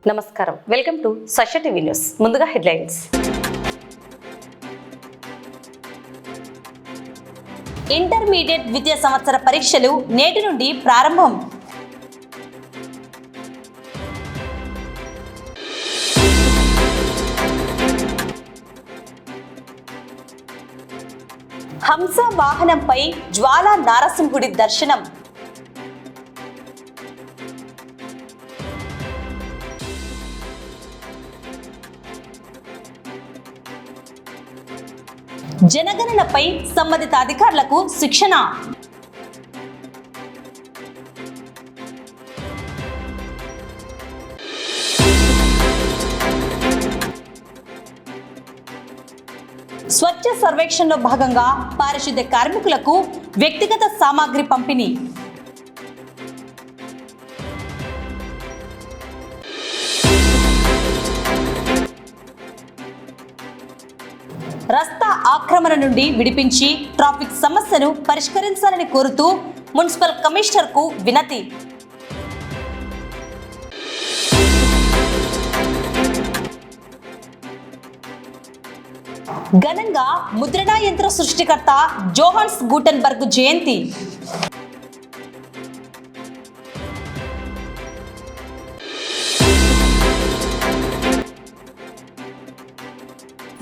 నమస్కారం, welcome to సష TV news. ముందుగా headlines. Intermediate విద్యా సంవత్సర పరీక్షలు నేటి నుండి ప్రారంభం. హంస వాహనంపై జ్వాలా నారసింహుడి దర్శనం. జనగణనపై సంబంధిత అధికారులకు శిక్షణ. స్వచ్ఛ సర్వేక్షణలో భాగంగా పారిశుద్ధ్య కార్మికులకు వ్యక్తిగత సామాగ్రి పంపిణీ. రస్తా ఆక్రమణ నుండి విడిపించి ట్రాఫిక్ సమస్యను పరిష్కరించాలని కోరుతూ మున్సిపల్ కమిషనర్కు వినతి. ఘనంగా ముద్రణా యంత్ర సృష్టికర్త జోహాన్స్ గూటెన్బర్గ్ జయంతి.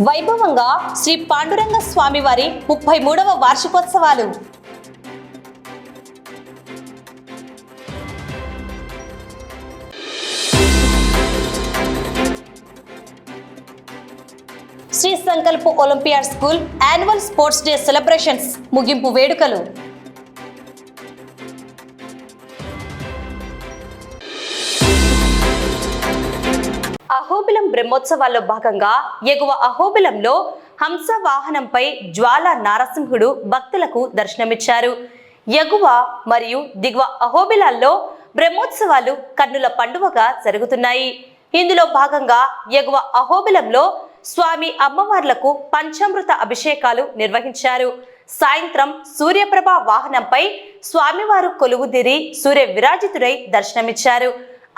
వైభవంగా శ్రీ పాండురంగ స్వామి వారి 33వ వార్షికోత్సవాలు. Shri Sankalp Olympiad school annual sports day celebrations ముగింపు వేడుకలు. అహోబిలం బ్రహ్మోత్సవాల్లో భాగంగా ఎగువ అహోబిలంలో హంస వాహనంపై జ్వాలా నారసింహుడు భక్తులకు దర్శనమిచ్చారు. ఎగువ మరియు దిగువ అహోబిలాల్లో బ్రహ్మోత్సవాలు కన్నుల పండువగా జరుగుతున్నాయి. ఇందులో భాగంగా ఎగువ అహోబిలంలో స్వామి అమ్మవార్లకు పంచామృత అభిషేకాలు నిర్వహించారు. సాయంత్రం సూర్యప్రభ వాహనంపై స్వామివారు కొలువుదీరి సూర్య విరాజితుడై దర్శనమిచ్చారు.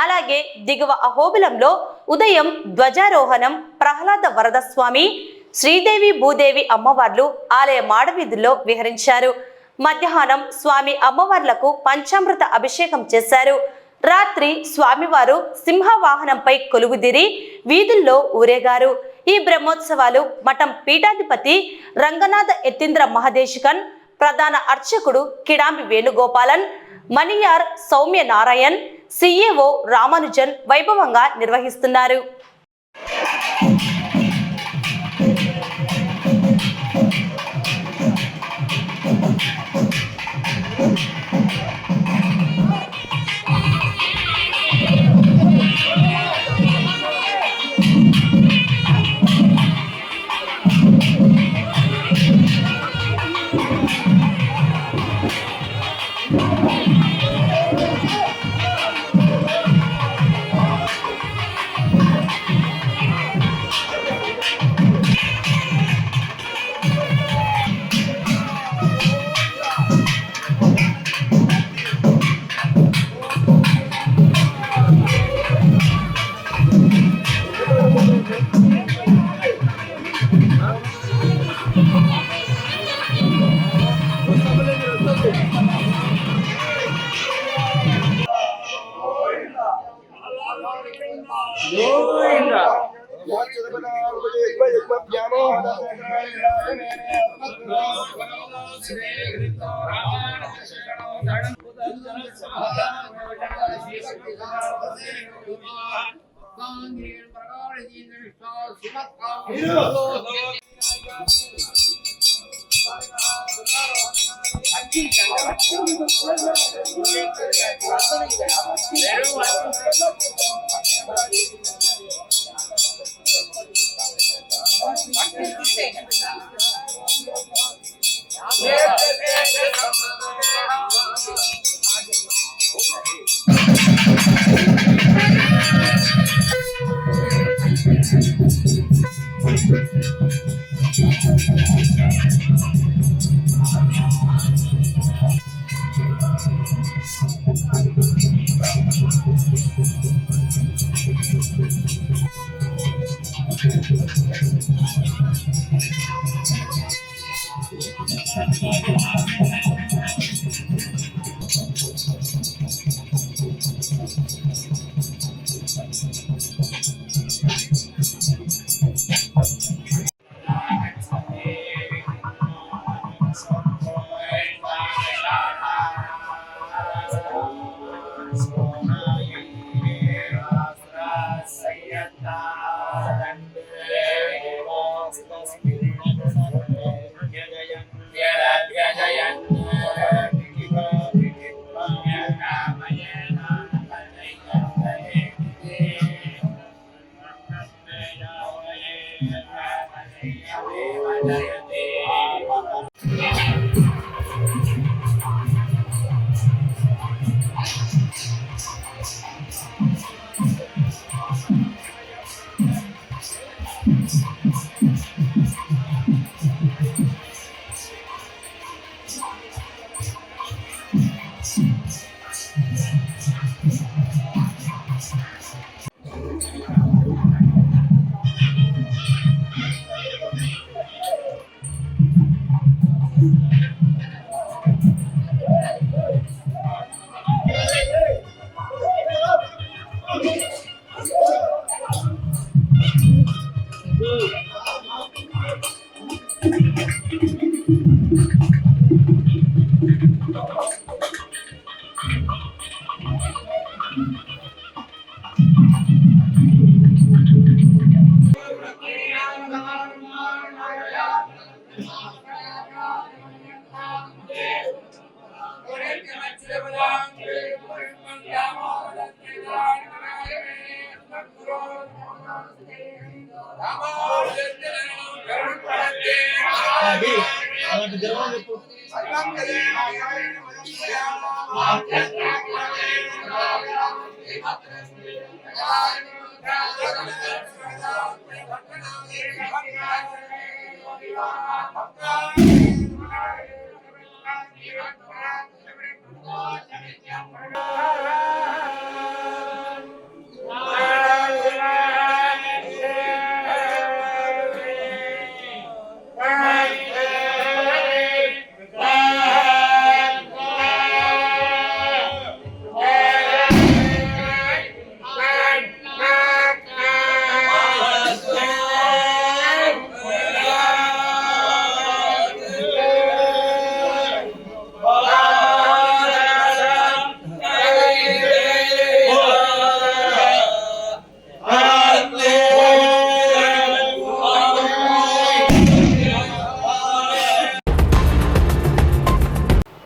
అలాగే దిగువ అహోబిలంలో ఉదయం ధ్వజారోహణం, ప్రహ్లాద వరద స్వామి, శ్రీదేవి భూదేవి అమ్మవార్లు ఆలయ మాడవీధుల్లో విహరించారు. మధ్యాహ్నం స్వామి అమ్మవార్లకు పంచామృత అభిషేకం చేశారు. రాత్రి స్వామివారు సింహవాహనంపై కొలువుదీరి వీధుల్లో ఊరేగారు. ఈ బ్రహ్మోత్సవాలు మఠం పీఠాధిపతి రంగనాథ యతీంద్ర మహదేశికన్, ప్రధాన అర్చకుడు కిడాంబి వేణుగోపాలన్, మణియార్ సౌమ్య నారాయణ్, సిఏఓ రామానుజన్ వైభవంగా నిర్వహిస్తున్నారు.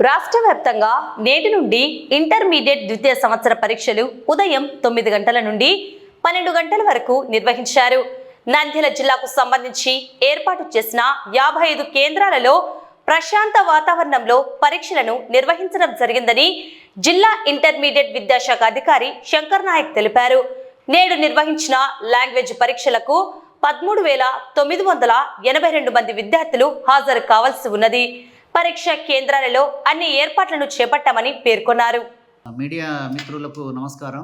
రాష్ట్ర వ్యాప్తంగా నేటి నుండి ఇంటర్మీడియట్ ద్వితీయ సంవత్సర పరీక్షలు ఉదయం 9 గంటల నుండి 12 గంటల వరకు నిర్వహించారు. నంద్యాల జిల్లాకు సంబంధించి ఏర్పాటు చేసిన 55 కేంద్రాలలో ప్రశాంత వాతావరణంలో పరీక్షలను నిర్వహించడం జరిగిందని జిల్లా ఇంటర్మీడియట్ విద్యాశాఖ అధికారి శంకర్ నాయక్ తెలిపారు. నేడు నిర్వహించిన లాంగ్వేజ్ పరీక్షలకు 13,982 మంది విద్యార్థులు హాజరు కావాల్సి ఉన్నది. పరీక్ష కేంద్రాలలో అన్ని ఏర్పాట్లను చేపట్టామని పేర్కొన్నారు. మీడియా మిత్రులకు నమస్కారం.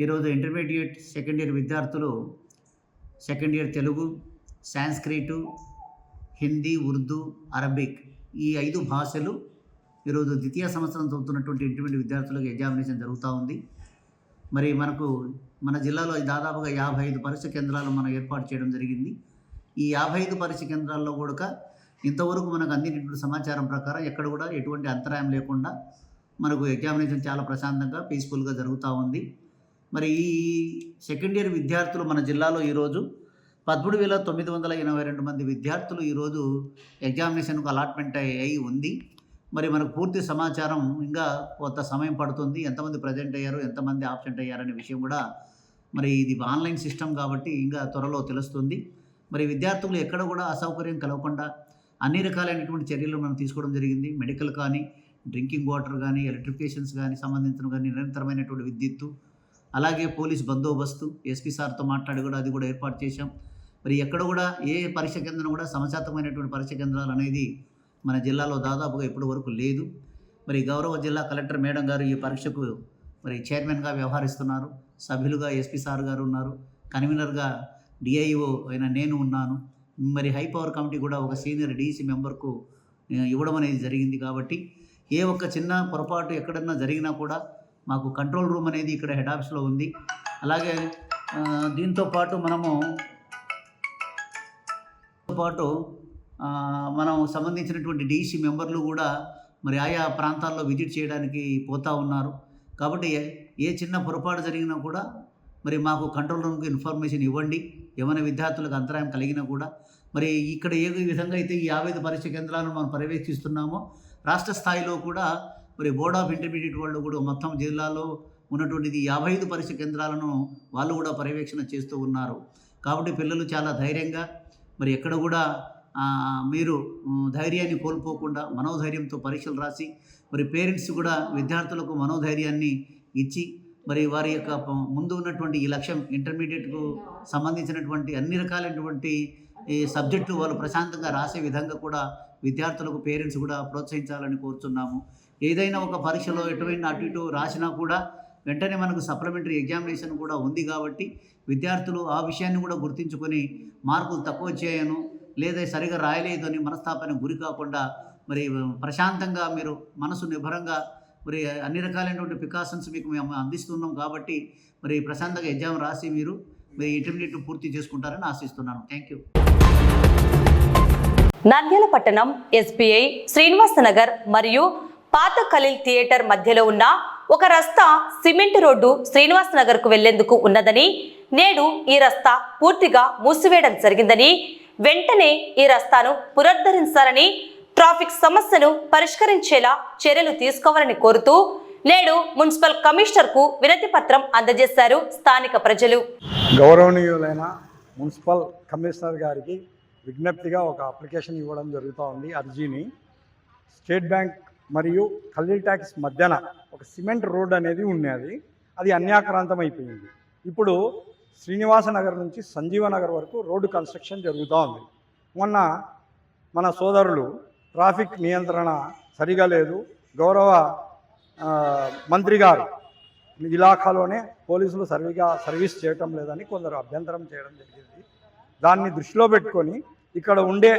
ఈరోజు ఇంటర్మీడియట్ సెకండ్ ఇయర్ విద్యార్థులు second year Telugu, Sanskrit, Hindi, Urdu, Arabic ఈ 5 భాషలు ఈరోజు ద్వితీయ సంవత్సరం చదువుతున్నటువంటి ఇంటర్మీడియట్ విద్యార్థులకు ఎగ్జామినేషన్ జరుగుతూ ఉంది. మరి మన జిల్లాలో దాదాపుగా 55 పరీక్ష కేంద్రాలు మనం ఏర్పాటు చేయడం జరిగింది. ఈ 55 పరీక్ష కేంద్రాల్లో కూడా ఇంతవరకు మనకు అందినటువంటి సమాచారం ప్రకారం ఎక్కడ కూడా ఎటువంటి అంతరాయం లేకుండా మనకు ఎగ్జామినేషన్ చాలా ప్రశాంతంగా పీస్ఫుల్గా జరుగుతూ ఉంది. మరి ఈ సెకండ్ ఇయర్ విద్యార్థులు మన జిల్లాలో ఈరోజు 13,982 మంది విద్యార్థులు ఈరోజు ఎగ్జామినేషన్కు అలాట్మెంట్ అయ్యి ఉంది. మరి మనకు పూర్తి సమాచారం ఇంకా కొంత సమయం పడుతుంది. ఎంతమంది ప్రజెంట్ అయ్యారు, ఎంతమంది ఆబ్సెంట్ అయ్యారనే విషయం కూడా మరి ఇది ఆన్లైన్ సిస్టమ్ కాబట్టి ఇంకా త్వరలో తెలుస్తుంది. మరి విద్యార్థులు ఎక్కడ కూడా అసౌకర్యం కలగకుండా అన్ని రకాలైనటువంటి చర్యలు మనం తీసుకోవడం జరిగింది. మెడికల్ కానీ, డ్రింకింగ్ వాటర్ కానీ, ఎలక్ట్రిఫికేషన్స్ కానీ సంబంధించిన కానీ నిరంతరమైనటువంటి విద్యుత్తు, అలాగే పోలీస్ బందోబస్తు ఎస్పీ సార్తో మాట్లాడి కూడా అది కూడా ఏర్పాటు చేశాం. మరి ఎక్కడ కూడా ఏ పరీక్ష కేంద్రం కూడా సమశాతమైనటువంటి పరీక్ష కేంద్రాలు అనేది మన జిల్లాలో దాదాపుగా ఇప్పటి వరకు లేదు. మరి గౌరవ జిల్లా కలెక్టర్ మేడం గారు ఈ పరీక్షకు మరి చైర్మన్గా వ్యవహరిస్తున్నారు. సభ్యులుగా ఎస్పీ సార్ గారు ఉన్నారు. కన్వీనర్గా డిఐఓ అయిన నేను ఉన్నాను. మరి హై పవర్ కమిటీ కూడా ఒక సీనియర్ డీసీ మెంబర్కు ఇవ్వడం అనేది జరిగింది. కాబట్టి ఏ ఒక్క చిన్న పొరపాటు ఎక్కడన్నా జరిగినా కూడా మాకు కంట్రోల్ రూమ్ అనేది ఇక్కడ హెడ్ ఆఫీస్లో ఉంది. అలాగే దీంతో పాటు మనం సంబంధించినటువంటి డీసీ మెంబర్లు కూడా మరి ఆయా ప్రాంతాల్లో విజిట్ చేయడానికి పోతూ ఉన్నారు. కాబట్టి ఏ చిన్న పొరపాటు జరిగినా కూడా మరి మాకు కంట్రోల్ రూమ్కి ఇన్ఫర్మేషన్ ఇవ్వండి. ఏమైనా విద్యార్థులకు అంతరాయం కలిగినా కూడా మరి ఇక్కడ ఏ విధంగా అయితే ఈ 55 పరీక్ష కేంద్రాలను మనం పర్యవేక్షిస్తున్నామో రాష్ట్ర స్థాయిలో కూడా మరి బోర్డ్ ఆఫ్ ఇంటర్మీడియట్ వాళ్ళు కూడా మొత్తం జిల్లాలో ఉన్నటువంటి 55 పరీక్ష కేంద్రాలను వాళ్ళు కూడా పర్యవేక్షణ చేస్తూ ఉన్నారు. కాబట్టి పిల్లలు చాలా ధైర్యంగా మరి ఎక్కడ కూడా మీరు ధైర్యాన్ని కోల్పోకుండా మనోధైర్యంతో పరీక్షలు రాసి మరి పేరెంట్స్ కూడా విద్యార్థులకు మనోధైర్యాన్ని ఇచ్చి మరి వారి యొక్క ముందు ఉన్నటువంటి ఈ లక్ష్యం ఇంటర్మీడియట్కు సంబంధించినటువంటి అన్ని రకాలైనటువంటి ఈ సబ్జెక్టు వాళ్ళు ప్రశాంతంగా రాసే విధంగా కూడా విద్యార్థులకు పేరెంట్స్ కూడా ప్రోత్సహించాలని కోరుతున్నాము. ఏదైనా ఒక పరీక్షలో ఎటువంటి అటు ఇటు రాసినా కూడా వెంటనే మనకు సప్లిమెంటరీ ఎగ్జామినేషన్ కూడా ఉంది కాబట్టి విద్యార్థులు ఆ విషయాన్ని కూడా గుర్తించుకొని మార్కులు తక్కువ వచ్చాయను లేదా సరిగా రాయలేదు అని మనస్తాపానికి గురి కాకుండా మరి ప్రశాంతంగా మీరు మనసు నిబ్బరంగా మరి అన్ని రకాలైనటువంటి ప్రికాషన్స్ మీకు మేము అందిస్తున్నాం కాబట్టి మరి ప్రశాంతంగా ఎగ్జామ్ రాసి మీరు మరి ఇంటర్మీడియట్ పూర్తి చేసుకుంటారని ఆశిస్తున్నాను. Thank you. నంద్యాల పట్టణం ఎస్బీఐ శ్రీనివాస నగర్ మరియు పాత ఖలీల్ థియేటర్ మధ్యలో ఉన్న ఒక రస్తా సిమెంట్ రోడ్డు శ్రీనివాస నగర్ కు వెళ్లేందుకు ఉన్నదని, నేడు ఈ రస్తా పూర్తిగా మూసివేయడం జరిగిందని, వెంటనే ఈ రస్తాను పునరుద్ధరించాలని, ట్రాఫిక్ సమస్యను పరిష్కరించేలా చర్యలు తీసుకోవాలని కోరుతూ నేడు మున్సిపల్ కమిషనర్ కు వినతి పత్రం అందజేశారు స్థానిక ప్రజలు. గౌరవనీయులైన మున్సిపల్ కమిషనర్ గారికి విజ్ఞప్తిగా ఒక అప్లికేషన్ ఇవ్వడం జరుగుతూ ఉంది. అర్జీని స్టేట్ బ్యాంక్ మరియు ఖలీల్ ట్యాక్స్ మధ్యన ఒక సిమెంట్ రోడ్ అనేది ఉన్నది. అది అన్యాక్రాంతం అయిపోయింది. ఇప్పుడు శ్రీనివాస నగర్ నుంచి సంజీవనగర్ వరకు రోడ్డు కన్స్ట్రక్షన్ జరుగుతూ ఉంది. మొన్న మన సోదరులు ట్రాఫిక్ నియంత్రణ సరిగా లేదు, గౌరవ మంత్రి గారు ఇలాఖాలోనే పోలీసులు సర్వీస్ చేయటం లేదని కొందరు అభ్యంతరం చేయడం జరిగింది. దాన్ని దృష్టిలో పెట్టుకొని ఇక్కడ ఉండే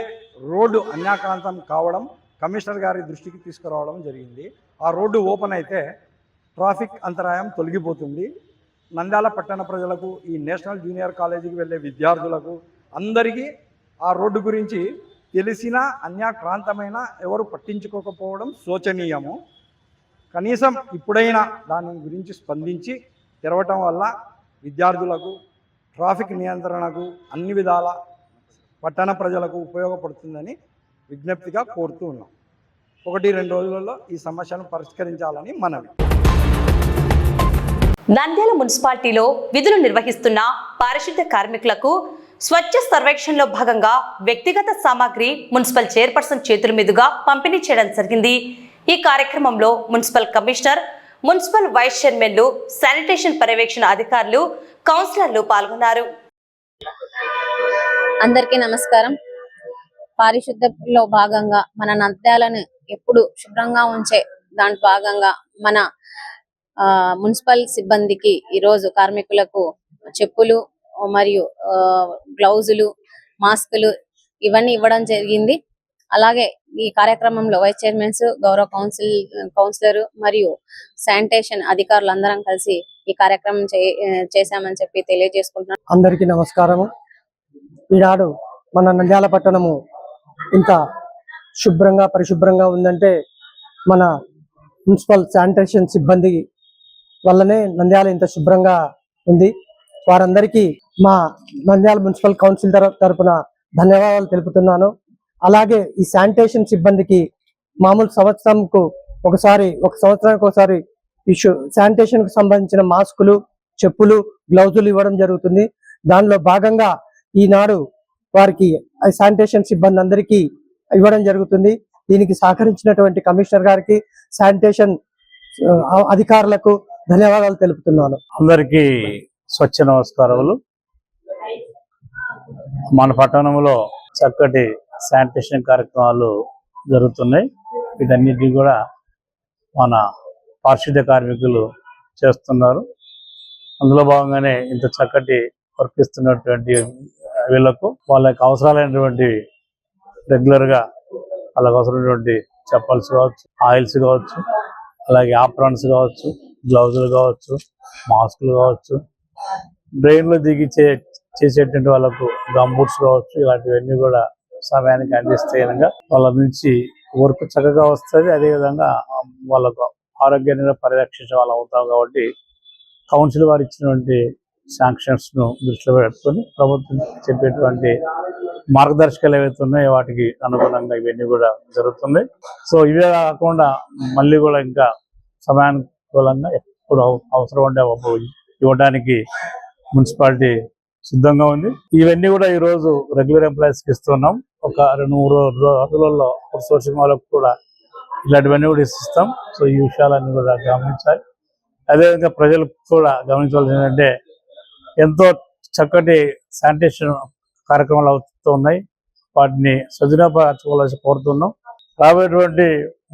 రోడ్డు అన్యాక్రాంతం కావడం కమిషనర్ గారి దృష్టికి తీసుకురావడం జరిగింది. ఆ రోడ్డు ఓపెన్ అయితే ట్రాఫిక్ అంతరాయం తొలగిపోతుంది. నంద్యాల పట్టణ ప్రజలకు, ఈ నేషనల్ జూనియర్ కాలేజీకి వెళ్ళే విద్యార్థులకు అందరికీ ఆ రోడ్డు గురించి తెలిసినా అన్యాక్రాంతమైన ఎవరు పట్టించుకోకపోవడం శోచనీయము. కనీసం ఇప్పుడైనా దాని గురించి స్పందించి తెరవటం వల్ల విద్యార్థులకు, ట్రాఫిక్ నియంత్రణకు అన్ని విధాల పట్టణ ప్రజలకు ఉపయోగపడుతుందని విజ్ఞప్తిగా కోరుతూ ఉన్నాం. 1-2 రోజులలో ఈ సమస్యను పరిష్కరించాలని మనవి. నంద్యాల మున్సిపాలిటీలో విధులు నిర్వహిస్తున్న పారిశుద్ధ్య కార్మికులకు స్వచ్ఛ సర్వేక్షణలో భాగంగా వ్యక్తిగత సామాగ్రి మున్సిపల్ చైర్పర్సన్ చేతుల మీదుగా పంపిణీ చేయడం జరిగింది. ఈ కార్యక్రమంలో మున్సిపల్ కమిషనర్, మున్సిపల్ వైస్ చైర్మన్లు, శానిటేషన్ పర్యవేక్షణ అధికారులు, కౌన్సిలర్లు పాల్గొన్నారు. అందరికీ నమస్కారం. పారిశుద్ధ్యంలో భాగంగా మన నంద్యాలను ఎప్పుడు శుభ్రంగా ఉంచే దాంట్లో భాగంగా మన మున్సిపల్ సిబ్బందికి ఈరోజు కార్మికులకు చెప్పులు మరియు గ్లౌజులు, మాస్కులు ఇవన్నీ ఇవ్వడం జరిగింది. అలాగే ఈ కార్యక్రమంలో వైస్ చైర్మన్స్, గౌరవ కౌన్సిలర్ మరియు శానిటేషన్ అధికారులు అందరం కలిసి ఈ కార్యక్రమం చేశామని చెప్పి తెలియజేసుకుంటున్నాం. అందరికీ నమస్కారము. ఈనాడు మన నంద్యాల పట్టణము ఇంత శుభ్రంగా పరిశుభ్రంగా ఉందంటే మన మున్సిపల్ శానిటేషన్ సిబ్బంది వల్లనే నంద్యాల ఇంత శుభ్రంగా ఉంది. వారందరికీ మా నంద్యాల మున్సిపల్ కౌన్సిల్ తరపున ధన్యవాదాలు తెలుపుతున్నాను. అలాగే ఈ శానిటేషన్ సిబ్బందికి మామూలు సంవత్సరానికి ఒకసారి ఈ శానిటేషన్ కు సంబంధించిన మాస్కులు, చెప్పులు, గ్లౌజులు ఇవ్వడం జరుగుతుంది. దానిలో భాగంగా ఈనాడు వారికి శానిటేషన్ సిబ్బంది అందరికీ ఇవ్వడం జరుగుతుంది. దీనికి సహకరించినటువంటి కమిషనర్ గారికి, శానిటేషన్ అధికారులకు ధన్యవాదాలు తెలుపుతున్నాను. అందరికీ స్వచ్ఛ నమస్కారములు. మన పట్టణంలో చక్కటి శానిటేషన్ కార్యక్రమాలు జరుగుతున్నాయి. వీటన్నిటిని కూడా మన పారిశుద్ధ్య కార్మికులు చేస్తున్నారు. అందులో భాగంగానే ఇంత చక్కటి వర్క్ ఇస్తున్నటువంటి వీళ్ళకు వాళ్ళకి అవసరాలైనటువంటి రెగ్యులర్గా వాళ్ళకి అవసరమైనటువంటి చెప్పల్స్ కావచ్చు, ఆయిల్స్ కావచ్చు, అలాగే ఆప్రాన్స్ కావచ్చు, గ్లౌజులు కావచ్చు, మాస్కులు కావచ్చు, డ్రైన్లో దిగి చేసేటువంటి వాళ్ళకు గంబూట్స్ కావచ్చు, ఇలాంటివన్నీ కూడా సమయానికి అందిస్తే కనుక వాళ్ళ నుంచి వర్క్ చక్కగా వస్తుంది. అదేవిధంగా వాళ్ళకు ఆరోగ్యాన్ని పరిరక్షించే వాళ్ళు అవుతాం. కాబట్టి కౌన్సిల్ వారు ఇచ్చినటువంటి శాంక్షన్స్ ను దృష్టిలో పెట్టుకొని ప్రభుత్వం చెప్పేటువంటి మార్గదర్శకాలు ఏవైతే ఉన్నాయో వాటికి అనుగుణంగా ఇవన్నీ కూడా జరుగుతున్నాయి. సో ఇవే కాకుండా మళ్ళీ కూడా ఇంకా సమయానుకూలంగా ఎప్పుడు అవసరం ఉంటే ఇవ్వడానికి మున్సిపాలిటీ సిద్ధంగా ఉంది. ఇవన్నీ కూడా ఈ రోజు రెగ్యులర్ ఎంప్లాయీస్ కి ఇస్తున్నాం. ఒక 2-3 రోజులలో సోర్సింగ్ వాళ్ళకు కూడా ఇలాంటివన్నీ కూడా ఇస్తాం. సో ఈ విషయాలన్నీ కూడా గమనించాలి. అదేవిధంగా ప్రజలకు కూడా గమనించాల్సింది ఏంటంటే ఎంతో చక్కటి శానిటేషన్ కార్యక్రమాలు అవుతున్నాయి. వాటిని సద్వినియోగపరచుకోవాల్సి కోరుతున్నాం. రాబోయేటువంటి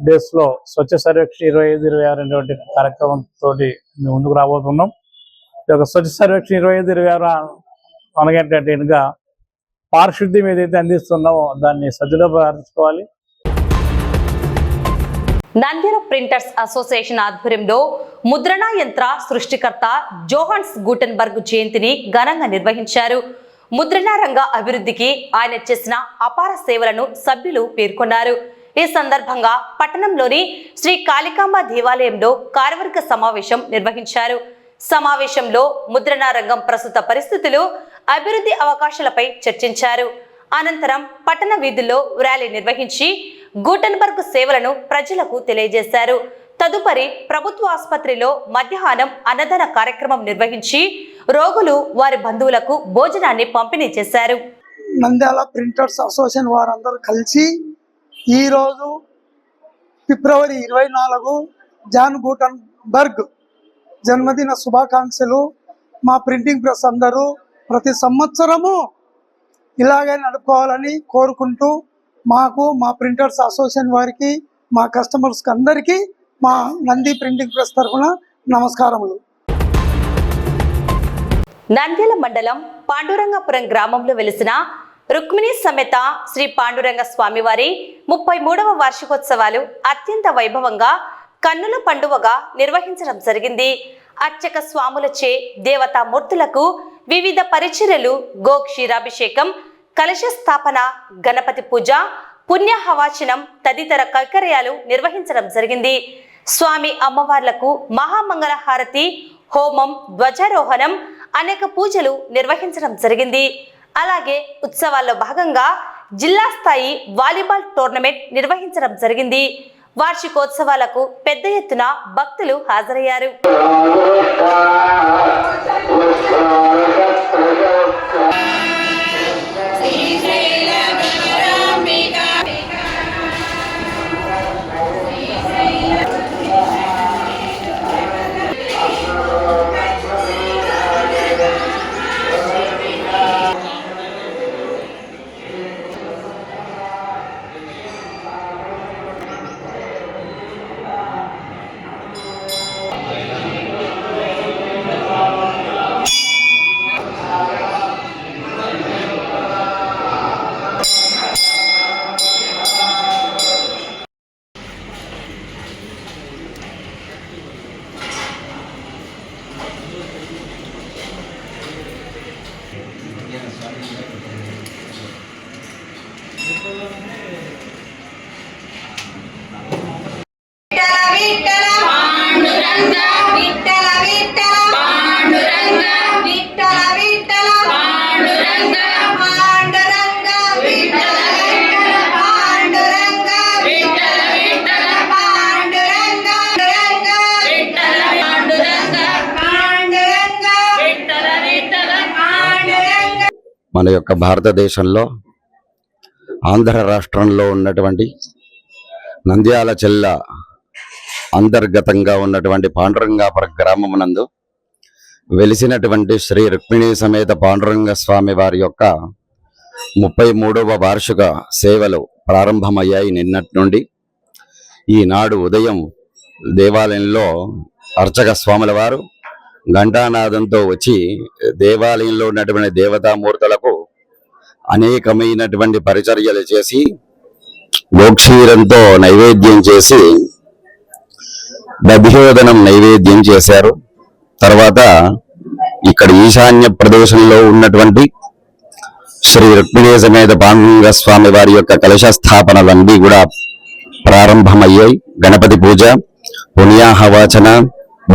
డేస్ లో స్వచ్ఛ సర్వేక్షణ 25-26 అనేటువంటి కార్యక్రమంతో మేము ముందుకు రాబోతున్నాం. ఈ యొక్క స్వచ్ఛ సర్వేక్షణ 25-26 అనగంటే ఇంకా పారిశుద్ధ్యం ఏదైతే అందిస్తున్నామో దాన్ని సద్వినియోగపరచుకోవాలి. నంద్యాల ప్రింటర్స్ అసోసియేషన్ ఆధ్వర్యంలో ముద్రణా యంత్ర సృష్టికర్త జోహాన్స్ గూటెన్బర్గ్ జయంతిని ఘనంగా నిర్వహించారు. ముద్రణా రంగ అభివృద్ధికి ఆయన చేసిన అపార సేవలను సభ్యులు పేర్కొన్నారు. ఈ సందర్భంగా పట్టణంలోని శ్రీ కాళికాంబ దేవాలయంలో కార్యవర్గ సమావేశం నిర్వహించారు. సమావేశంలో ముద్రణా రంగం ప్రస్తుత పరిస్థితులు, అభివృద్ధి అవకాశాలపై చర్చించారు. అనంతరం పట్టణ వీధుల్లో ర్యాలీ నిర్వహించి గూటెన్బర్గ్ సేవలను ప్రజలకు తెలియజేశారు. తదుపరి ప్రభుత్వ ఆసుపత్రిలో మధ్యాహ్నం అన్నదాన కార్యక్రమం నిర్వహించి రోగులు వారి బంధువులకు భోజనాన్ని పంపిణీ చేశారు. నంద్యాల ప్రింటర్స్ అసోసియేషన్ వారందరూ కలిసి ఈరోజు ఫిబ్రవరి 24 జాన్ గూటెన్బర్గ్ జన్మదిన శుభాకాంక్షలు. మా ప్రింటింగ్ ప్రెస్ అందరూ ప్రతి సంవత్సరము ఇలాగే నడుపుకోవాలని కోరుకుంటూ మాకు, మా ప్రింటర్స్ అసోసియేషన్ వారికి, మా కస్టమర్స్కి అందరికీ మా నంది ప్రింటింగ్ ప్రెస్ తరఫున నమస్కారములు. నంద్యాల మండలం పాండురంగపురం గ్రామంలో వెలిసిన రుక్మిణి సమేత శ్రీ పాండురంగ స్వామివారి 33వ వార్షికోత్సవాలు అత్యంత వైభవంగా కన్నుల పండువగా నిర్వహించడం జరిగింది. అర్చక స్వాములచే దేవతామూర్తులకు వివిధ పరిచర్యలు, గోక్షీరాభిషేకం, కలశ స్థాపన, గణపతి పూజ, పుణ్యహవాచనం తదితర కైంకర్యాలు నిర్వహించడం జరిగింది. స్వామి అమ్మవార్లకు మహామంగళ హారతి, హోమం, ధ్వజారోహణం, అనేక పూజలు నిర్వహించడం జరిగింది. అలాగే ఉత్సవాల్లో భాగంగా జిల్లా స్థాయి వాలీబాల్ టోర్నమెంట్ నిర్వహించడం జరిగింది. వార్షికోత్సవాలకు పెద్ద ఎత్తున భక్తులు హాజరయ్యారు. మన యొక్క భారతదేశంలో ఆంధ్ర రాష్ట్రంలో ఉన్నటువంటి నంద్యాల జిల్లా అంతర్గతంగా ఉన్నటువంటి పాండురంగాపురం గ్రామమునందు వెలిసినటువంటి శ్రీ రుక్మిణీ సమేత పాండురంగ స్వామి వారి యొక్క 33వ వార్షిక సేవలు ప్రారంభమయ్యాయి నిన్నటి నుండి. ఈనాడు ఉదయం దేవాలయంలో అర్చక స్వాముల వారు ఘంటానాదంతో వచ్చి దేవాలయంలో ఉన్నటువంటి దేవతామూర్తులకు అనేకమైనటువంటి పరిచర్యలు చేసి గోక్షీరంతో నైవేద్యం చేసి దధ్యోదనం నైవేద్యం చేశారు. తర్వాత ఇక్కడ ఈశాన్య ప్రదేశంలో ఉన్నటువంటి శ్రీ రుక్మిణీ సమేత పాండురంగ స్వామి వారి యొక్క కలశ స్థాపనలన్నీ కూడా ప్రారంభమయ్యాయి. గణపతి పూజ, పుణ్యాహవాచన,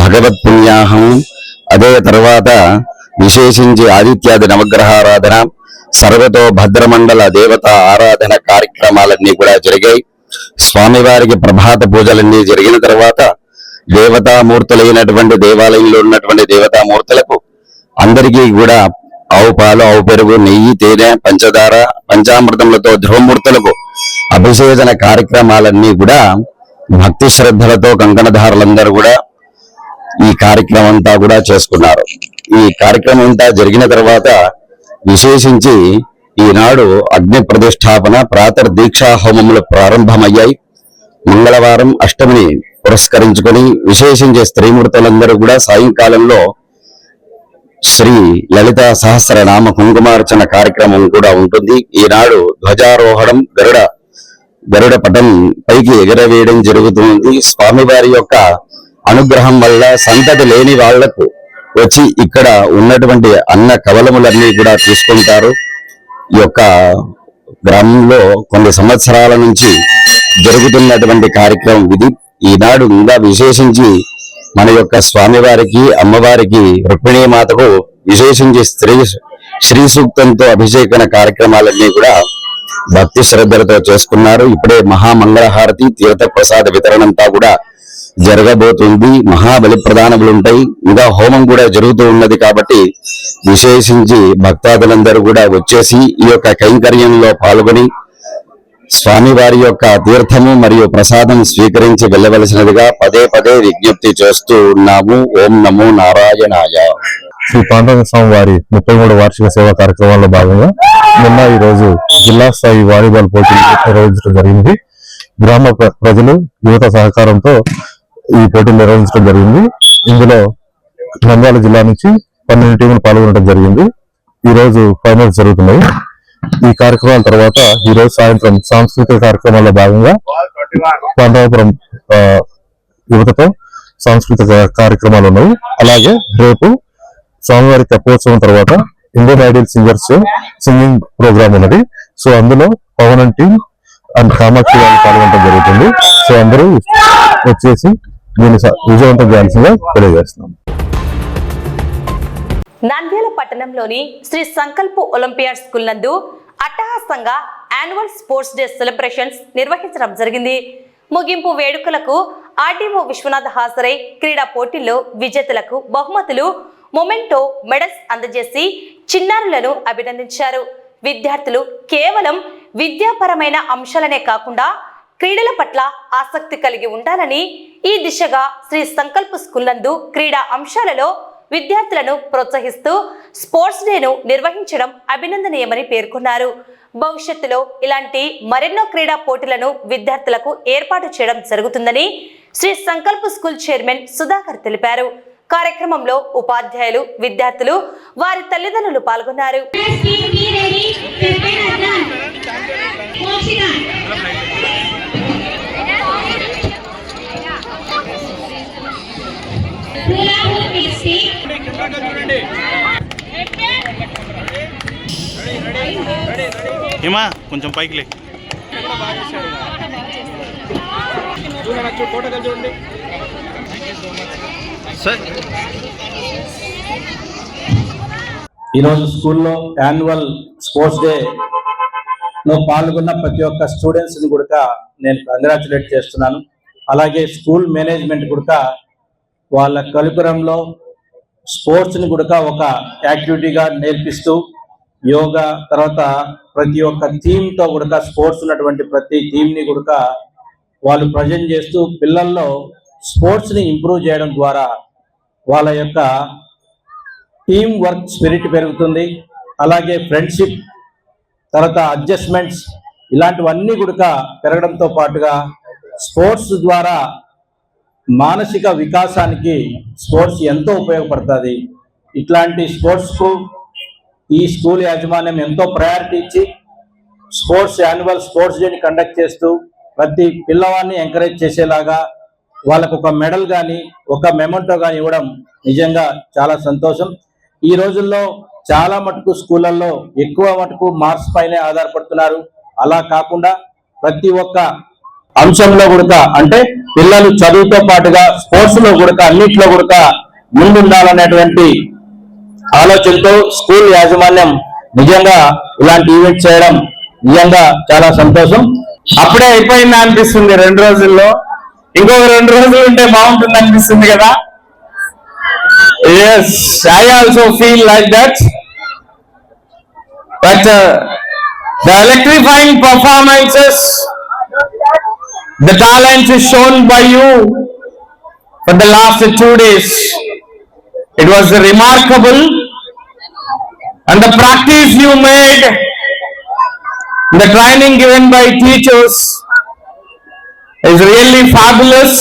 భగవత్ పుణ్యాహం, అదే తర్వాత విశేషించి ఆదిత్యాది నవగ్రహారాధన, సర్వతో భద్రమండల దేవత ఆరాధన కార్యక్రమాలన్నీ కూడా జరిగాయి. స్వామివారికి ప్రభాత పూజలన్నీ జరిగిన తర్వాత దేవతామూర్తులైనటువంటి దేవాలయంలో ఉన్నటువంటి దేవతామూర్తులకు అందరికీ కూడా ఆవు పాలు, ఆవు పెరుగు, నెయ్యి, తేనె, పంచదార, పంచామృతములతో ధ్రువమూర్తులకు అభిషేచన కార్యక్రమాలన్నీ కూడా భక్తి శ్రద్ధలతో కంకణధారులందరూ కూడా ఈ కార్యక్రమం అంతా కూడా చేసుకున్నారు. ఈ కార్యక్రమం అంతా జరిగిన తర్వాత విశేషించి ఈనాడు అగ్ని ప్రతిష్టాపన, ప్రాతర్ దీక్షా హోమములు ప్రారంభమయ్యాయి. మంగళవారం అష్టమిని పురస్కరించుకొని విశేషించే స్త్రీమూర్తులందరూ కూడా సాయంకాలంలో శ్రీ లలిత సహస్రనామ కుంకుమార్చన కార్యక్రమం కూడా ఉంటుంది. ఈనాడు ధ్వజారోహణం, గరుడ పటం పైకి ఎగరవేయడం జరుగుతుంది. స్వామివారి యొక్క అనుగ్రహం వల్ల సంతతి లేని వాళ్లకు వచ్చి ఇక్కడ ఉన్నటువంటి అన్న కవలములన్నీ కూడా తీసుకుంటారు. ఈ యొక్క గ్రామంలో కొన్ని సంవత్సరాల నుంచి జరుగుతున్నటువంటి కార్యక్రమం ఇది. ఈనాడు ఇంకా విశేషించి మన యొక్క స్వామివారికి, అమ్మవారికి, రుక్మిణీమాతకు విశేషించి శ్రీ సూక్తంతో అభిషేకన కార్యక్రమాలన్నీ కూడా భక్తి శ్రద్ధలతో చేసుకున్నారు. ఇప్పుడే మహామంగళహారతి, తీర్థప్రసాద వితరణంతా కూడా జరగబోతుంది. మహాబలి ప్రదానములు ఉంటాయి. ఇంకా హోమం కూడా జరుగుతూ ఉన్నది కాబట్టి విశేషించి భక్తాదులందరూ కూడా వచ్చేసి ఈ యొక్క కైంకర్యంలో పాల్గొని స్వామివారి యొక్క తీర్థము మరియు ప్రసాదం స్వీకరించి వెళ్ళవలసినదిగా పదే పదే విజ్ఞప్తి చేస్తూ ఉన్నాము. ఓం నమో నారాయణాయ. శ్రీ పాండురంగ స్వామి వారి 33వ వార్షిక సేవా కార్యక్రమాల్లో భాగంగా నిన్న ఈ రోజు జిల్లా స్థాయి వాలీబాల్ పోటీలు నిర్వహించడం జరిగింది. గ్రామ ప్రజలు, యువత సహకారంతో ఈ పోటీలు నిర్వహించడం జరిగింది. ఇందులో నంద్యాల జిల్లా నుంచి 12 టీములు పాల్గొనడం జరిగింది. ఈ రోజు ఫైనల్స్ జరుగుతున్నాయి. ఈ కార్యక్రమాల తర్వాత ఈ రోజు సాయంత్రం సాంస్కృతిక కార్యక్రమాల్లో భాగంగా పాండవపురం యువతతో సాంస్కృతిక కార్యక్రమాలు ఉన్నాయి. అలాగే రేపు స్వామివారి తెప్పోత్సవం తర్వాత Indian idol singers singing program ఉన్నది. సో అందులో Pavan and team and Kamakshi గారు పాల్గొనడం జరుగుతుంది. సో అందరూ వచ్చేసి దీన్ని విజయవంతం చేయాల్సిందిగా తెలియజేస్తున్నాం. నంద్యాల పట్టణంలోని శ్రీ సంకల్ప్ ఒలింపియాడ్ స్కూల్ నందు అట్టహాసంగా యాన్యువల్ స్పోర్ట్స్ డే సెలబ్రేషన్స్ నిర్వహించడం జరిగింది. ముగింపు వేడుకలకు ఆర్డీఓ విశ్వనాథ్ హాజరై క్రీడా పోటీల్లో విజేతలకు బహుమతులు, మొమెంటో, మెడల్స్ అందజేసి చిన్నారులను అభినందించారు. విద్యార్థులు కేవలం విద్యాపరమైన అంశాలనే కాకుండా క్రీడల పట్ల ఆసక్తి కలిగి ఉండాలని ఈ దిశగా శ్రీ సంకల్ప్ స్కూల్ నందు క్రీడా అంశాలలో విద్యార్థులను ప్రోత్సహిస్తూ స్పోర్ట్స్ డేను నిర్వహించడం అభినందనీయమని పేర్కొన్నారు. భవిష్యత్తులో ఇలాంటి మరెన్నో క్రీడా పోటీలను విద్యార్థులకు ఏర్పాటు చేయడం జరుగుతుందని శ్రీ సంకల్ప్ స్కూల్ చైర్మన్ సుధాకర్ తెలిపారు. కార్యక్రమంలో ఉపాధ్యాయులు, విద్యార్థులు, వారి తల్లిదండ్రులు పాల్గొన్నారు. ఏమా కొంచెం పైకి లే. ఈరోజు స్కూల్లో యాన్యువల్ స్పోర్ట్స్ డే లో పాల్గొన్న ప్రతి ఒక్క స్టూడెంట్స్ ని కూడా నేను కంగ్రాచులేట్ చేస్తున్నాను. అలాగే స్కూల్ మేనేజ్మెంట్ కూడా వాళ్ళ కరికులంలో స్పోర్ట్స్ ని కూడా ఒక యాక్టివిటీగా నేర్పిస్తూ యోగా తర్వాత ప్రతి ఒక్క థీమ్ తో కూడా స్పోర్ట్స్ ఉన్నటువంటి ప్రతి థీమ్ ని కూడా వాళ్ళు ప్రజెంట్ చేస్తూ పిల్లల్లో స్పోర్ట్స్ ని ఇంప్రూవ్ చేయడం ద్వారా వాళ్ళ యొక్క టీమ్ వర్క్ స్పిరిట్ పెరుగుతుంది. అలాగే ఫ్రెండ్షిప్ తర్వాత అడ్జస్ట్మెంట్స్ ఇలాంటివన్నీ కూడా పెరగడంతో పాటుగా స్పోర్ట్స్ ద్వారా మానసిక వికాసానికి స్పోర్ట్స్ ఎంతో ఉపయోగపడుతుంది. ఇట్లాంటి స్పోర్ట్స్కు ఈ స్కూల్ యాజమాన్యం ఎంతో ప్రయారిటీ ఇచ్చి స్పోర్ట్స్ యాన్యువల్ స్పోర్ట్స్ డేని కండక్ట్ చేస్తూ ప్రతి పిల్లవాడిని ఎంకరేజ్ చేసేలాగా వాళ్ళకు ఒక మెడల్ కానీ ఒక మెమెంటో కానీ ఇవ్వడం నిజంగా చాలా సంతోషం. ఈ రోజుల్లో చాలా మటుకు స్కూళ్ళల్లో ఎక్కువ మటుకు మార్క్స్ పైనే ఆధారపడుతున్నారు. అలా కాకుండా ప్రతి ఒక్క అంశంలో కూడా అంటే పిల్లలు చదువుతో పాటుగా స్పోర్ట్స్ లో కూడా అన్నిట్లో కూడా ముందుండాలనేటువంటి ఆలోచనతో స్కూల్ యాజమాన్యం నిజంగా ఇలాంటి ఈవెంట్ చేయడం నిజంగా చాలా సంతోషం. అప్పుడే అయిపోయింది అనిపిస్తుంది 2 రోజుల్లో, ఇంకొక 2 రోజులు ఉంటే బాగుంటుంది అనిపిస్తుంది కదా. Yes, I also feel like that. But the electrifying performances, the talent is shown by you for the last 2 days. It was remarkable, and the practice you made, the training given by teachers is really fabulous.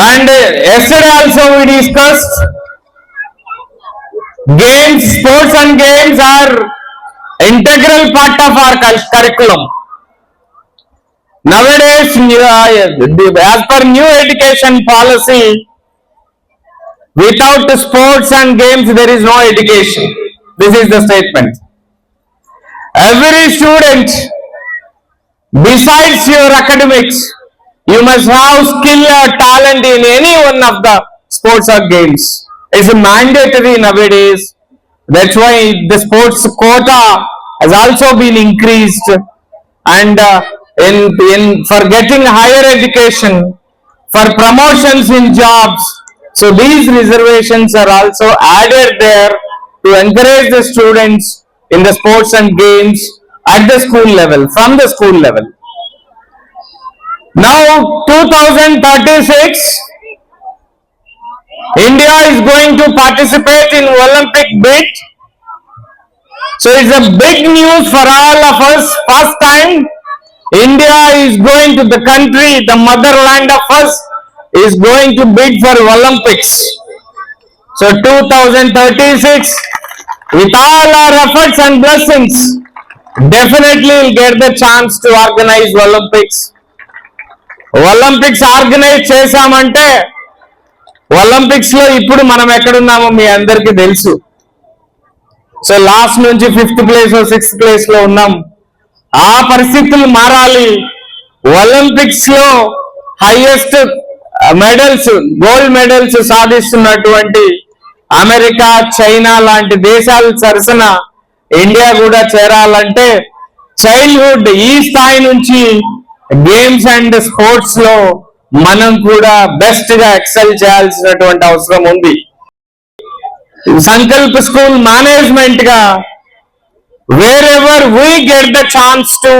And yesterday also we discussed games, sports and games are integral part of our curriculum. Nowadays, as per new education policy, without sports and games there is no education. This is the statement. Every student, besides your academics, you must have skill or talent in any one of the sports or games. It's mandatory nowadays. That's why the sports quota has also been increased, and for getting higher education, for promotions in jobs. So these reservations are also added there to encourage the students in the sports and games at the school level, from the school level. Now 2036, India is going to participate in Olympic bid. So it's a big news for all of us. First time India is going to the country, the motherland of us, is going to bid for Olympics. So 2036, with all our efforts and blessings, definitely we'll get the chance to organize Olympics. Olympics organise చేశామంటే Olympics లో ఇప్పుడు మనం ఎక్కడున్నామో మీ అందరికీ తెలుసు. So last నుంచి 5th place 6th place లో ఉన్నాం. ఆ పరిస్థితులు మారాలి. ఒలింపిక్స్ లో హైయెస్ట్ మెడల్స్, గోల్డ్ మెడల్స్ సాధిస్తున్నటువంటి అమెరికా, చైనా లాంటి దేశాల సరసన ఇండియా కూడా చేరాలంటే చైల్డ్హుడ్ ఈ స్థాయి నుంచి గేమ్స్ అండ్ స్పోర్ట్స్ లో మనం కూడా బెస్ట్ గా ఎక్సెల్ చేయాల్సినటువంటి అవసరం ఉంది. సంకల్ప్ స్కూల్ మేనేజ్మెంట్ గా wherever we get the chance to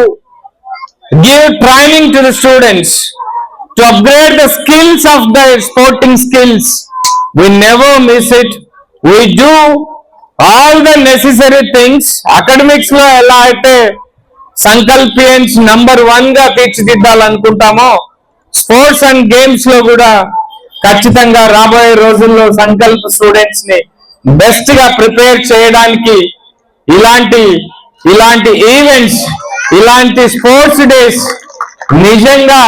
give training to the students to upgrade the skills of their sporting skills, we never miss it. We do all the necessary things. Academics లో ఎలా అయితే సంకల్పియన్స్ number 1 గా తీర్చిదిద్దాలనుకుంటామో, sports and games లో కూడా ఖచ్చితంగా రాబోయే రోజుల్లో సంకల్ప స్టూడెంట్స్ ని బెస్ట్ గా ప్రిపేర్ చేయడానికి ఇలాంటి ఈవెంట్స్, ఇలాంటి స్పోర్ట్స్ డేస్ నిజంగా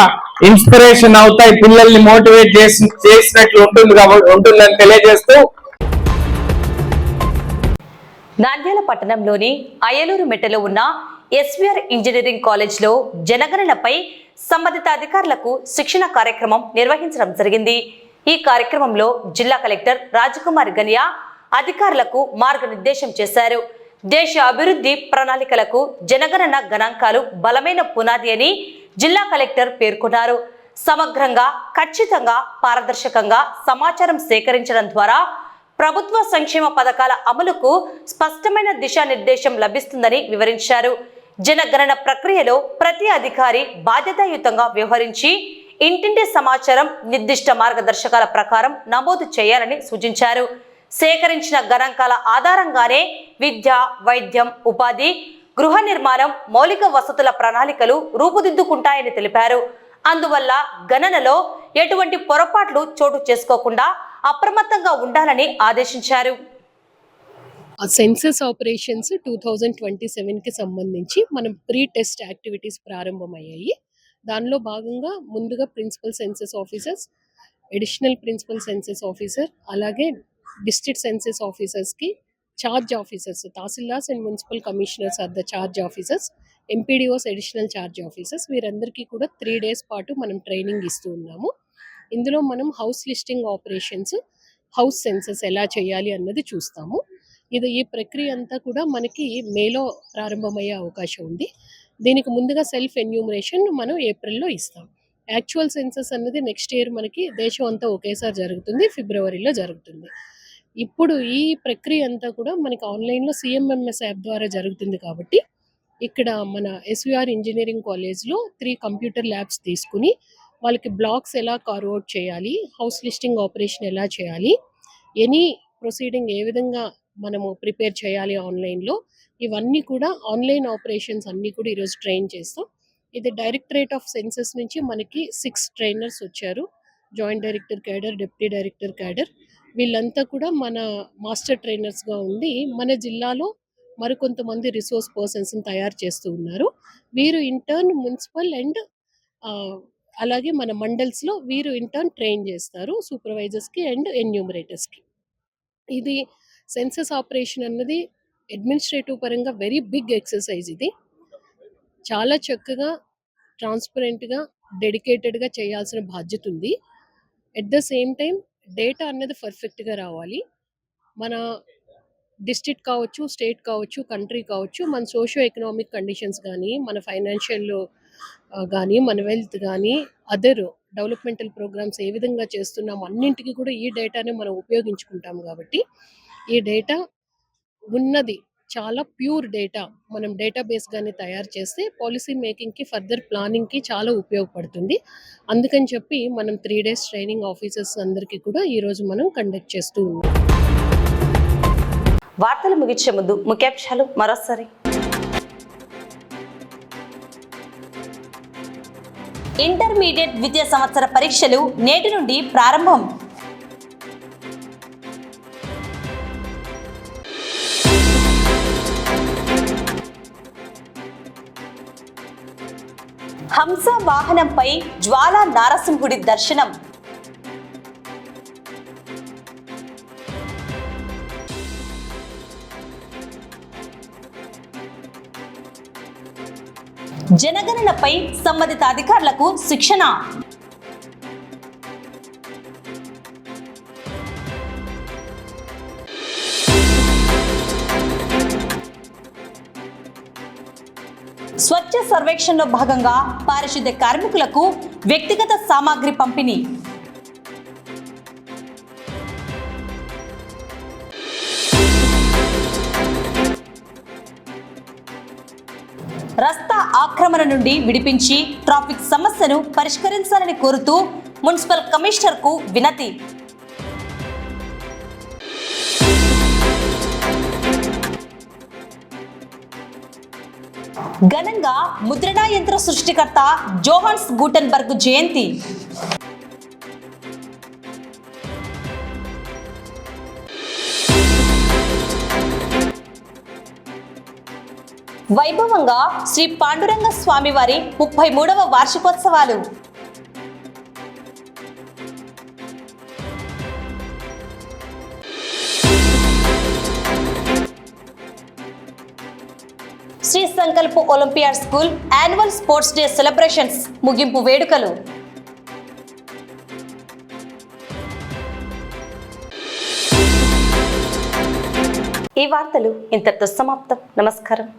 ఇన్స్పిరేషన్ అవుతాయి, పిల్లల్ని మోటివేట్ చేసినట్లు ఉంటుందని తెలియజేస్తూ, నంద్యాల పట్టణంలోని అయ్యలూరు మెట్టలో ఉన్న ఎస్వీఆర్ ఇంజనీరింగ్ కాలేజ్లో జనగణనపై సంబంధిత అధికారులకు శిక్షణ కార్యక్రమం నిర్వహించడం జరిగింది. ఈ కార్యక్రమంలో జిల్లా కలెక్టర్ రాజకుమార్ గనియా అధికారులకు మార్గనిర్దేశం చేశారు. దేశ అభివృద్ధి ప్రణాళికలకు జనగణన గణాంకాలు బలమైన పునాది అని జిల్లా కలెక్టర్ పేర్కొన్నారు. సమగ్రంగా, ఖచ్చితంగా, పారదర్శకంగా సమాచారం సేకరించడం ద్వారా ప్రభుత్వ సంక్షేమ పథకాల అమలుకు స్పష్టమైన దిశానిర్దేశం లభిస్తుందని వివరించారు. జనగణన ప్రక్రియలో ప్రతి అధికారి బాధ్యతాయుతంగా వ్యవహరించి ఇంటింటి సమాచారం నిర్దిష్ట మార్గదర్శకాల ప్రకారం నమోదు చేయాలని సూచించారు. సేకరించిన గణాంకాల ఆధారంగానే విద్య, వైద్యం, ఉపాధి, గృహ నిర్మాణం, మౌలిక వసతుల ప్రణాళికలు రూపుదిద్దుకుంటాయని తెలిపారు. అందువల్ల గణనలో ఎటువంటి పొరపాట్లు చోటు చేసుకోకుండా అప్రమత్తంగా ఉండాలని ఆదేశించారు. సెన్సస్ ఆపరేషన్స్ 2027కి సంబంధించి మనం ప్రీ టెస్ట్ యాక్టివిటీస్ ప్రారంభమయ్యాయి. దానిలో భాగంగా ముందుగా principal census officers additional principal census officer అలాగే డిస్ట్రిక్ట్ సెన్సస్ ఆఫీసర్స్కి charge officers, tahsildars and municipal commissioners are the charge officers, MPDOs additional charge officers, వీరందరికీ కూడా 3 days పాటు మనం ట్రైనింగ్ ఇస్తూ ఉన్నాము. ఇందులో మనం house listing operations, house census ఎలా చేయాలి అన్నది చూస్తాము. ఈ ప్రక్రియ అంతా కూడా మనకి మేలో ప్రారంభమయ్యే అవకాశం ఉంది. దీనికి ముందుగా సెల్ఫ్ ఎన్యూమరేషన్ మనం ఏప్రిల్లో ఇస్తాం. యాక్చువల్ సెన్సస్ అన్నది నెక్స్ట్ ఇయర్ మనకి దేశం అంతా ఒకేసారి జరుగుతుంది, ఫిబ్రవరిలో జరుగుతుంది. ఇప్పుడు ఈ ప్రక్రియ అంతా కూడా మనకి ఆన్లైన్లో CMMS యాప్ ద్వారా జరుగుతుంది కాబట్టి ఇక్కడ మన SVR ఇంజనీరింగ్ కాలేజ్లో 3 కంప్యూటర్ ల్యాబ్స్ తీసుకుని వాళ్ళకి బ్లాక్స్ ఎలా కార్వౌట్ చేయాలి, హౌస్ లిస్టింగ్ ఆపరేషన్ ఎలా చేయాలి, ఎనీ ప్రొసీడింగ్ ఏ విధంగా మనము ప్రిపేర్ చేయాలి ఆన్లైన్లో, ఇవన్నీ కూడా ఆన్లైన్ ఆపరేషన్స్ అన్నీ కూడా ఈరోజు ట్రైన్ చేస్తాం. ఇది డైరెక్టరేట్ ఆఫ్ సెన్సస్ నుంచి మనకి 6 ట్రైనర్స్ వచ్చారు. Joint director cadre, deputy director cadre, వీళ్ళంతా కూడా మన మాస్టర్ ట్రైనర్స్గా ఉండి మన జిల్లాలో మరికొంతమంది రిసోర్స్ పర్సన్స్ని తయారు చేస్తూ ఉన్నారు. వీరు ఇంటర్న్ మున్సిపల్ అండ్ అలాగే మన మండల్స్లో వీరు ఇంటర్న్ ట్రైన్ చేస్తారు సూపర్వైజర్స్కి అండ్ ఎన్యూమరేటర్స్కి. ఇది సెన్సస్ ఆపరేషన్ అన్నది అడ్మినిస్ట్రేటివ్ పరంగా వెరీ బిగ్ ఎక్సర్సైజ్. ఇది చాలా చక్కగా, ట్రాన్స్పరెంట్గా, డెడికేటెడ్గా చేయాల్సిన బాధ్యత ఉంది. At the same time data అన్నది పర్ఫెక్ట్గా రావాలి. మన డిస్ట్రిక్ట్ కావచ్చు, స్టేట్ కావచ్చు, కంట్రీ కావచ్చు, మన సోషియో ఎకనామిక్ కండిషన్స్ కానీ, మన ఫైనాన్షియల్ కానీ, మన వెల్త్ కానీ, అదర్ డెవలప్మెంటల్ ప్రోగ్రామ్స్ ఏ విధంగా చేస్తున్నాం అన్నింటికి కూడా ఈ డేటానే మనం ఉపయోగించుకుంటాం. కాబట్టి ఈ డేటా ఉన్నది చాలా ప్యూర్ డేటా మనం డేటాబేస్గానే తయారు చేస్తే పాలసీ మేకింగ్కి, ఫర్దర్ ప్లానింగ్కి చాలా ఉపయోగపడుతుంది. అందుకని చెప్పి మనం 3 days ట్రైనింగ్ ఆఫీసర్స్ అందరికీ కూడా ఈరోజు మనం కండక్ట్ చేస్తూ ఉన్నాం. వార్తలు ముగించే ముందు ముఖ్యాంశాలు మరోసారి. ఇంటర్మీడియట్ విద్యా సంవత్సర పరీక్షలు నేటి నుండి ప్రారంభం. హంస వాహనంపై జ్వాలా నారసింహుడి దర్శనం. జనగణనపై సంబంధిత అధికారులకు శిక్షణ. స్వచ్ఛ సర్వేక్షణలో భాగంగా పారిశుద్ధ్య కార్మికులకు వ్యక్తిగత సామాగ్రి పంపిణీ. రస్తా ఆక్రమణ నుండి విడిపించి ట్రాఫిక్ సమస్యను పరిష్కరించాలని కోరుతూ మున్సిపల్ కమిషనర్కు వినతి. ఘనంగా ముద్రణా యంత్ర సృష్టికర్త జోహాన్స్ గూటెన్బర్గ్ జయంతి. వైభవంగా శ్రీ పాండురంగ స్వామి వారి 33వ వార్షికోత్సవాలు. Shri Sankalp Olympiad school annual sports day celebrations ముగింపు వేడుకలు. ఈ వార్తలు ఇంతటితో సమాప్తం. నమస్కారం.